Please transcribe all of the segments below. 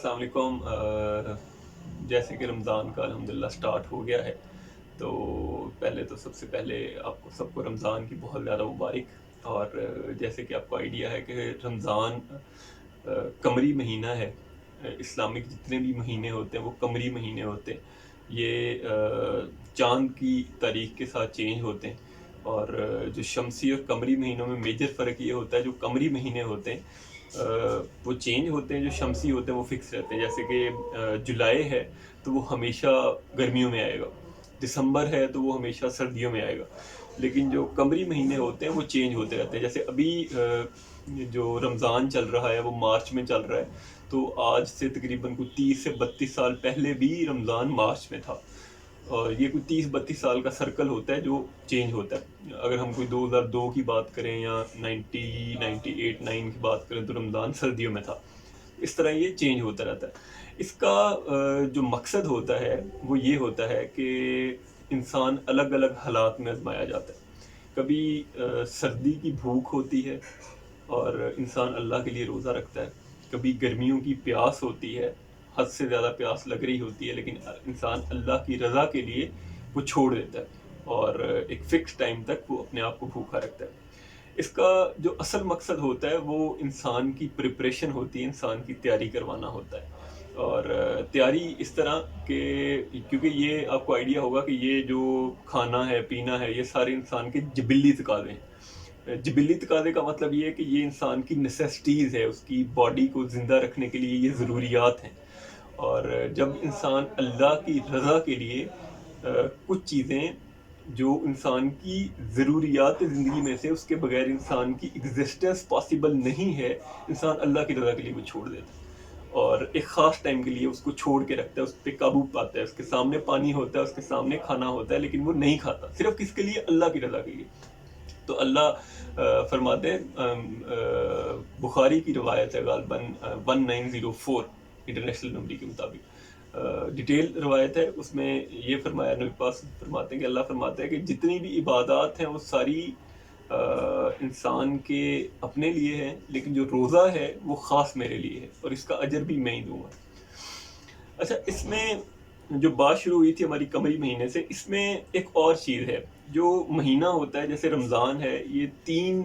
السلام علیکم۔ جیسے کہ رمضان کا الحمدللہ سٹارٹ ہو گیا ہے، تو پہلے تو سب سے پہلے آپ کو سب کو رمضان کی بہت زیادہ مبارک۔ اور جیسے کہ آپ کو آئیڈیا ہے کہ رمضان قمری مہینہ ہے۔ اسلامک جتنے بھی مہینے ہوتے ہیں وہ قمری مہینے ہوتے ہیں، یہ چاند کی تاریخ کے ساتھ چینج ہوتے ہیں۔ اور جو شمسی اور قمری مہینوں میں میجر فرق یہ ہوتا ہے، جو قمری مہینے ہوتے ہیں وہ چینج ہوتے ہیں، جو شمسی ہوتے ہیں وہ فکس رہتے ہیں۔ جیسے کہ جولائی ہے تو وہ ہمیشہ گرمیوں میں آئے گا، دسمبر ہے تو وہ ہمیشہ سردیوں میں آئے گا، لیکن جو قمری مہینے ہوتے ہیں وہ چینج ہوتے رہتے ہیں۔ جیسے ابھی جو رمضان چل رہا ہے وہ مارچ میں چل رہا ہے، تو آج سے تقریباً کوئی 30 سے 32 سال پہلے بھی رمضان مارچ میں تھا، اور یہ کوئی 30-32 سال کا سرکل ہوتا ہے جو چینج ہوتا ہے۔ اگر ہم کوئی 2002 کی بات کریں یا 98-9 کی بات کریں تو رمضان سردیوں میں تھا۔ اس طرح یہ چینج ہوتا رہتا ہے۔ اس کا جو مقصد ہوتا ہے وہ یہ ہوتا ہے کہ انسان الگ الگ حالات میں آزمایا جاتا ہے۔ کبھی سردی کی بھوک ہوتی ہے اور انسان اللہ کے لیے روزہ رکھتا ہے، کبھی گرمیوں کی پیاس ہوتی ہے، حد سے زیادہ پیاس لگ رہی ہوتی ہے، لیکن انسان اللہ کی رضا کے لیے وہ چھوڑ دیتا ہے اور ایک فکس ٹائم تک وہ اپنے آپ کو بھوکا رکھتا ہے۔ اس کا جو اصل مقصد ہوتا ہے وہ انسان کی پریپریشن ہوتی ہے، انسان کی تیاری کروانا ہوتا ہے۔ اور تیاری اس طرح کہ کیونکہ یہ آپ کو آئیڈیا ہوگا کہ یہ جو کھانا ہے پینا ہے یہ سارے انسان کے جبلی تقاضے ہیں۔ جبلی تقاضے کا مطلب یہ ہے کہ یہ انسان کی نیسیسٹیز ہے، اس کی باڈی کو زندہ رکھنے کے لیے یہ ضروریات ہیں۔ اور جب انسان اللہ کی رضا کے لیے کچھ چیزیں جو انسان کی ضروریات زندگی میں سے اس کے بغیر انسان کی ایگزسٹنس پاسبل نہیں ہے، انسان اللہ کی رضا کے لیے وہ چھوڑ دیتا ہے اور ایک خاص ٹائم کے لیے اس کو چھوڑ کے رکھتا ہے، اس پہ قابو پاتا ہے۔ اس کے سامنے پانی ہوتا ہے، اس کے سامنے کھانا ہوتا ہے، لیکن وہ نہیں کھاتا، صرف کس کے لیے؟ اللہ کی رضا کے لیے۔ تو اللہ فرماتے ہیں، بخاری کی روایت ہے غالباً 1904 انٹرنیشنل نمبر کے مطابق، ڈیٹیل روایت ہے، اس میں یہ فرمایا، نبی پاک فرماتے ہیں کہ اللہ فرماتا ہے کہ جتنی بھی عبادات ہیں وہ ساری انسان کے اپنے لیے ہے، لیکن جو روزہ ہے وہ خاص میرے لیے ہے اور اس کا اجر بھی میں ہی دوں گا۔ اچھا، اس میں جو بات شروع ہوئی تھی ہماری قمری مہینے سے، اس میں ایک اور چیز ہے۔ جو مہینہ ہوتا ہے جیسے رمضان ہے، یہ 3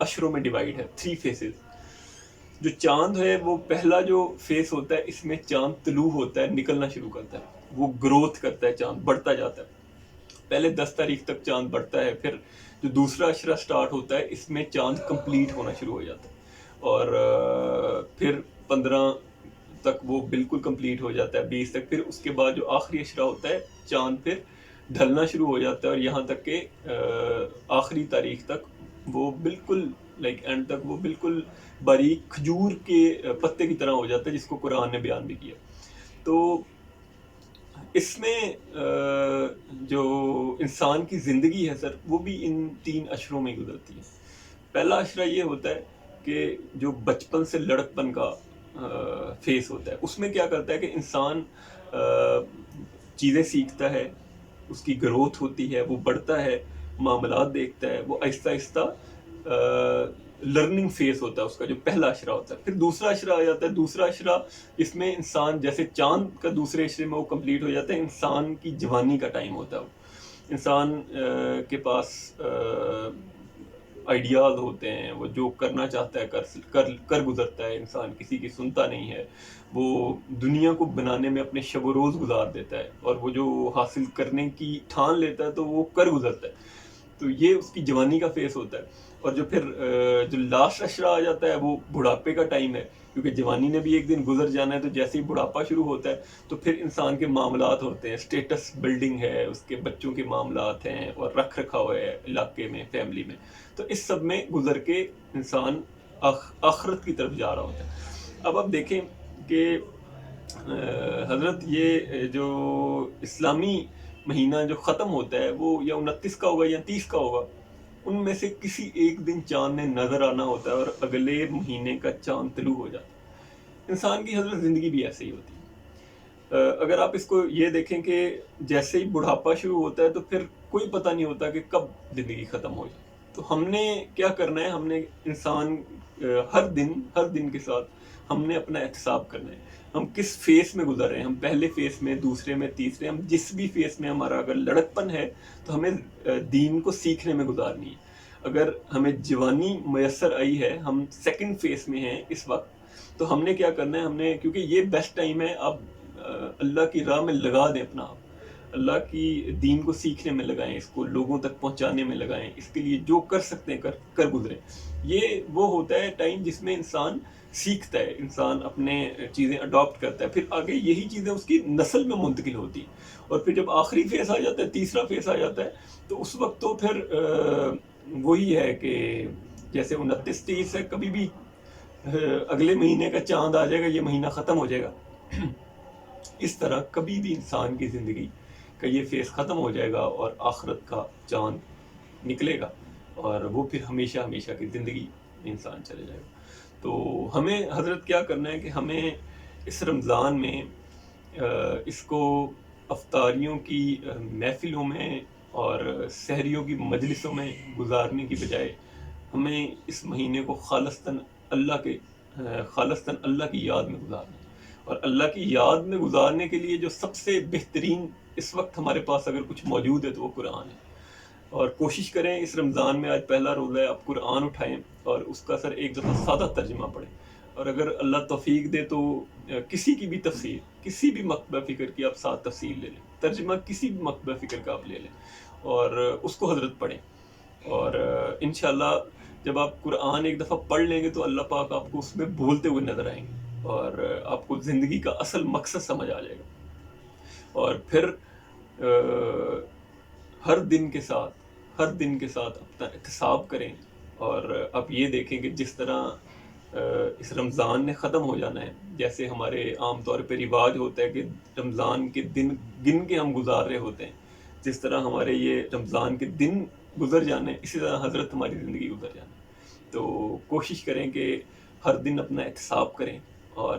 اشروں میں ڈیوائیڈ ہے، 3 فیسز۔ جو چاند ہے وہ پہلا جو فیس ہوتا ہے، اس میں چاند طلوع ہوتا ہے، نکلنا شروع کرتا ہے، وہ گروتھ کرتا ہے، چاند بڑھتا جاتا ہے۔ پہلے 10 تاریخ تک چاند بڑھتا ہے، پھر جو دوسرا اشرہ سٹارٹ ہوتا ہے اس میں چاند کمپلیٹ ہونا شروع ہو جاتا ہے، اور پھر 15 تک وہ بالکل کمپلیٹ ہو جاتا ہے، 20 تک، پھر اس کے بعد جو آخری اشرہ ہوتا ہے چاند پھر ڈھلنا شروع ہو جاتا ہے، اور یہاں تک کہ آخری تاریخ تک وہ بالکل اینڈ تک وہ بالکل باریک کھجور کے پتے کی طرح ہو جاتا ہے، جس کو قرآن نے بیان بھی کیا۔ تو اس میں جو انسان کی زندگی ہے سر، وہ بھی ان 3 اشروں میں گزرتی ہے۔ پہلا اشرہ یہ ہوتا ہے کہ جو بچپن سے لڑکپن کا فیس ہوتا ہے، اس میں کیا کرتا ہے کہ انسان چیزیں سیکھتا ہے، اس کی گروتھ ہوتی ہے، وہ بڑھتا ہے، معاملات دیکھتا ہے، وہ آہستہ آہستہ لرننگ فیس ہوتا ہے اس کا، جو پہلا اشرہ ہوتا ہے۔ پھر دوسرا اشرہ آ جاتا ہے، دوسرا اشرہ اس میں انسان جیسے چاند کا دوسرے اشرے میں وہ کمپلیٹ ہو جاتا ہے، انسان کی جوانی کا ٹائم ہوتا ہے، وہ انسان کے پاس آئیڈیاز ہوتے ہیں، وہ جو کرنا چاہتا ہے کر گزرتا ہے، انسان کسی کی سنتا نہیں ہے، وہ دنیا کو بنانے میں اپنے شب و روز گزار دیتا ہے، اور وہ جو حاصل کرنے کی ٹھان لیتا ہے تو وہ کر گزرتا ہے۔ تو یہ اس کی جوانی کا فیس ہوتا ہے۔ اور جو پھر جو لاسٹ اشرہ آ جاتا ہے وہ بڑھاپے کا ٹائم ہے، کیونکہ جوانی نے بھی ایک دن گزر جانا ہے، تو جیسے ہی بڑھاپا شروع ہوتا ہے تو پھر انسان کے معاملات ہوتے ہیں، سٹیٹس بلڈنگ ہے، اس کے بچوں کے معاملات ہیں، اور رکھ رکھاؤ ہے علاقے میں، فیملی میں۔ تو اس سب میں گزر کے انسان آخرت کی طرف جا رہا ہوتا ہے۔ اب آپ دیکھیں کہ حضرت یہ جو اسلامی مہینہ جو ختم ہوتا ہے وہ یا 29 کا ہوگا یا 30 کا ہوگا، ان میں سے کسی ایک دن چاند نے نظر آنا ہوتا ہے اور اگلے مہینے کا چاند طلوع ہو جاتا ہے۔ انسان کی حضرت زندگی بھی ایسے ہی ہوتی ہے۔ اگر آپ اس کو یہ دیکھیں کہ جیسے ہی بڑھاپا شروع ہوتا ہے تو پھر کوئی پتہ نہیں ہوتا کہ کب زندگی ختم ہو جائے۔ تو ہم نے کیا کرنا ہے، ہم نے انسان ہر دن کے ساتھ ہم نے اپنا احتساب کرنا ہے، ہم کس فیس میں گزر رہے ہیں، ہم پہلے فیس میں، دوسرے میں، تیسرے، ہم جس بھی فیس میں ہمارا اگر لڑکپن ہے تو ہمیں دین کو سیکھنے میں گزارنی ہے۔ اگر ہمیں جوانی میسر آئی ہے، ہم سیکنڈ فیس میں ہیں اس وقت، تو ہم نے کیا کرنا ہے، ہم نے، کیونکہ یہ بیسٹ ٹائم ہے، آپ اللہ کی راہ میں لگا دیں اپنا آپ، اللہ کی دین کو سیکھنے میں لگائیں، اس کو لوگوں تک پہنچانے میں لگائیں، اس کے لیے جو کر سکتے ہیں کر گزریں۔ یہ وہ ہوتا ہے ٹائم جس میں انسان سیکھتا ہے، انسان اپنے چیزیں اڈاپٹ کرتا ہے، پھر آگے یہی چیزیں اس کی نسل میں منتقل ہوتی ہیں، اور پھر جب آخری فیس آ جاتا ہے، تیسرا فیس آ جاتا ہے، تو اس وقت تو پھر وہی ہے کہ جیسے 29-30 ہے، کبھی بھی اگلے مہینے کا چاند آ جائے گا، یہ مہینہ ختم ہو جائے گا، اس طرح کبھی بھی انسان کی زندگی کا یہ فیس ختم ہو جائے گا اور آخرت کا چاند نکلے گا، اور وہ پھر ہمیشہ ہمیشہ کی زندگی میں انسان چلے جائے گا۔ تو ہمیں حضرت کیا کرنا ہے کہ ہمیں اس رمضان میں اس کو افطاریوں کی محفلوں میں اور سحریوں کی مجلسوں میں گزارنے کی بجائے ہمیں اس مہینے کو خالصتاً اللہ کی یاد میں گزارنا ہے، اور اللہ کی یاد میں گزارنے کے لیے جو سب سے بہترین اس وقت ہمارے پاس اگر کچھ موجود ہے تو وہ قرآن ہے۔ اور کوشش کریں اس رمضان میں، آج پہلا روزہ ہے، آپ قرآن اٹھائیں اور اس کا سر ایک دفعہ سادہ ترجمہ پڑھیں، اور اگر اللہ توفیق دے تو کسی کی بھی تفسیر، کسی بھی مکتبہ فکر کی آپ 7 تفسیر لے لیں، ترجمہ کسی بھی مکتبہ فکر کا آپ لے لیں اور اس کو حضرت پڑھیں، اور انشاءاللہ جب آپ قرآن ایک دفعہ پڑھ لیں گے تو اللہ پاک آپ کو اس میں بولتے ہوئے نظر آئیں گے، اور آپ کو زندگی کا اصل مقصد سمجھ آ جائے گا، اور پھر ہر دن کے ساتھ اپنا احتساب کریں، اور آپ یہ دیکھیں کہ جس طرح اس رمضان نے ختم ہو جانا ہے، جیسے ہمارے عام طور پہ رواج ہوتا ہے کہ رمضان کے دن گن کے ہم گزار رہے ہوتے ہیں، جس طرح ہمارے یہ رمضان کے دن گزر جانے، اسی طرح حضرت ہماری زندگی گزر جانا ہے۔ تو کوشش کریں کہ ہر دن اپنا احتساب کریں، اور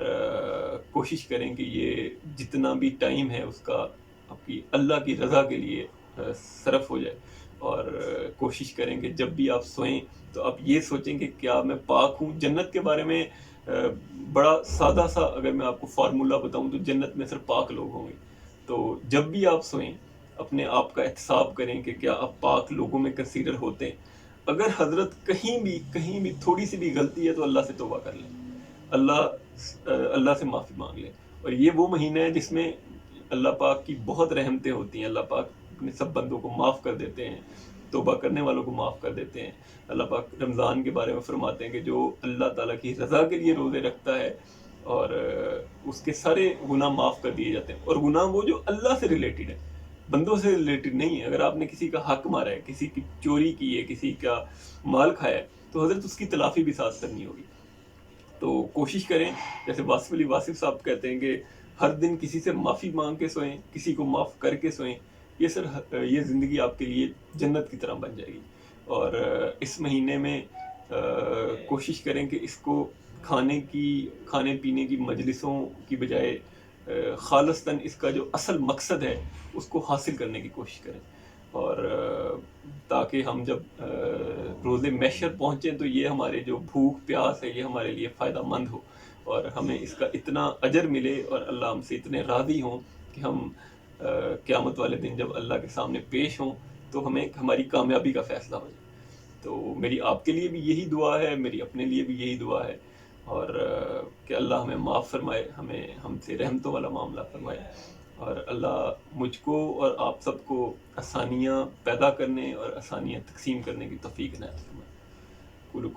کوشش کریں کہ یہ جتنا بھی ٹائم ہے اس کا آپ کی اللہ کی رضا کے لیے صرف ہو جائے، اور کوشش کریں کہ جب بھی آپ سوئیں تو آپ یہ سوچیں کہ کیا میں پاک ہوں۔ جنت کے بارے میں بڑا سادہ سا اگر میں آپ کو فارمولہ بتاؤں تو جنت میں صرف پاک لوگ ہوں گے، تو جب بھی آپ سوئیں اپنے آپ کا احتساب کریں کہ کیا آپ پاک لوگوں میں کنسیڈر ہوتے ہیں۔ اگر حضرت کہیں بھی تھوڑی سی بھی غلطی ہے تو اللہ سے توبہ کر لیں، اللہ سے معافی مانگ لیں، اور یہ وہ مہینہ ہے جس میں اللہ پاک کی بہت رحمتیں ہوتی ہیں، اللہ پاک اپنے سب بندوں کو معاف کر دیتے ہیں، توبہ کرنے والوں کو معاف کر دیتے ہیں۔ اللہ پاک رمضان کے بارے میں فرماتے ہیں کہ جو اللہ تعالیٰ کی رضا کے لیے روزے رکھتا ہے اور اس کے سارے گناہ معاف کر دیے جاتے ہیں، اور گناہ وہ جو اللہ سے ریلیٹڈ ہے، بندوں سے ریلیٹڈ نہیں ہے۔ اگر آپ نے کسی کا حق مارا ہے، کسی کی چوری کی ہے، کسی کا مال کھایا ہے، تو حضرت اس کی تلافی بھی ساتھ کرنی ہوگی۔ تو کوشش کریں، جیسے واصف علی واصف صاحب کہتے ہیں کہ ہر دن کسی سے معافی مانگ کے سوئیں، کسی کو معاف کر کے سوئیں، یہ زندگی آپ کے لیے جنت کی طرح بن جائے گی۔ اور اس مہینے میں کوشش کریں کہ اس کو کھانے پینے کی مجلسوں کی بجائے خالصتاً اس کا جو اصل مقصد ہے اس کو حاصل کرنے کی کوشش کریں، اور تاکہ ہم جب روز محشر پہنچیں تو یہ ہمارے جو بھوک پیاس ہے یہ ہمارے لیے فائدہ مند ہو، اور ہمیں اس کا اتنا اجر ملے، اور اللہ ہم سے اتنے راضی ہوں کہ ہم قیامت والے دن جب اللہ کے سامنے پیش ہوں تو ہمیں ہماری کامیابی کا فیصلہ ہو جائے۔ تو میری آپ کے لیے بھی یہی دعا ہے، میری اپنے لیے بھی یہی دعا ہے، اور کہ اللہ ہمیں معاف فرمائے، ہم سے رحمتوں والا معاملہ فرمائے، اور اللہ مجھ کو اور آپ سب کو آسانیاں پیدا کرنے اور آسانیاں تقسیم کرنے کی توفیق عنایت فرمائے۔